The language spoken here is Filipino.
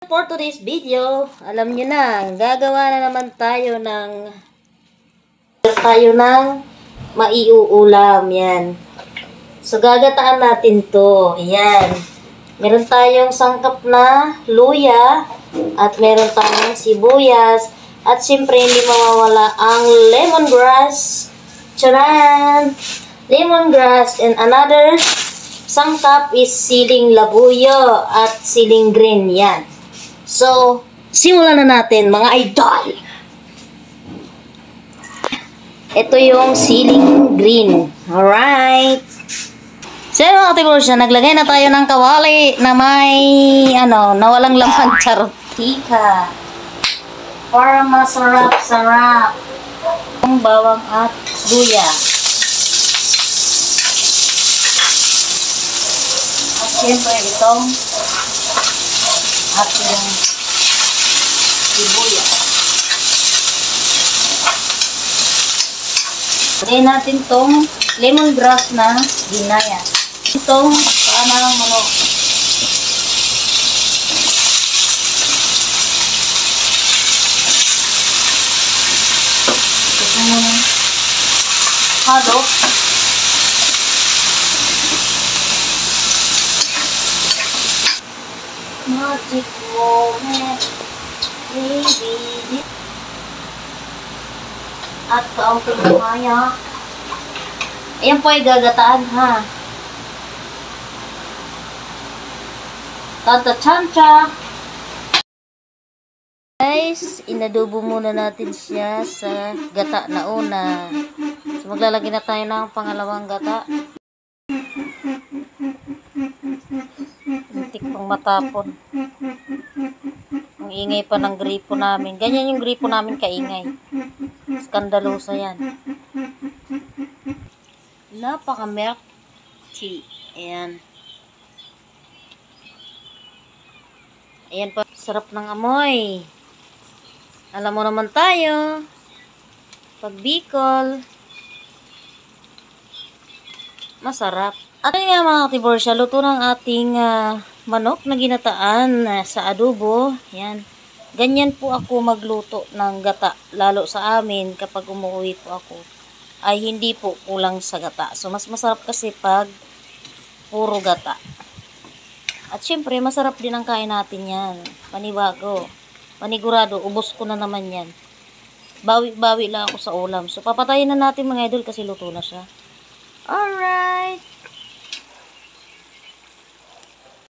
For today's video, alam nyo na, gagawa na naman tayo ng maiuulam. Yan. So, gagataan natin to. Yan. Meron tayong sangkap na luya at meron tayong sibuyas at siyempre hindi mawawala ang lemongrass. Charan! Lemongrass and another sangkap is siling labuyo at siling green. Yan. So, simulan na natin mga idol. Ito yung siling green. Alright. So, mga katibursa, naglagay na tayo ng kawali na may, nawalang laman. Charot. Tika. Para masarap-sarap. Ang bawang at luya. At siyempre itong ating sibuyas. Lagyan natin tong lemongrass na ginaya. Itong panang manok. Ito muna halo. Magic moment, baby. At kaunting kumaya. Ayan po ay gagataan ha. Tata-chancha. Guys, inadubo muna natin siya sa gata na una. So, maglalagay na tayo ng pangalawang gata. Muntik pang matapon. Ang ingay pa ng gripo namin. Ganyan yung gripo namin kaingay. Skandalosa yan. Napaka-milk tea. Ayan. Ayan pa. Sarap ng amoy. Alam mo naman tayo. Pag Bicol, masarap. At yun nga mga katiborsya, luto ng ating manok na ginataan sa adobo. Yan. Ganyan po ako magluto ng gata. Lalo sa amin kapag umuwi po ako. Ay hindi po kulang sa gata. So mas masarap kasi pag puro gata. At syempre masarap din ang kain natin yan. Panibago. Panigurado. Ubos ko na naman yan. Bawi-bawi lang ako sa ulam. So papatayin na natin mga idol kasi luto na siya. Alright.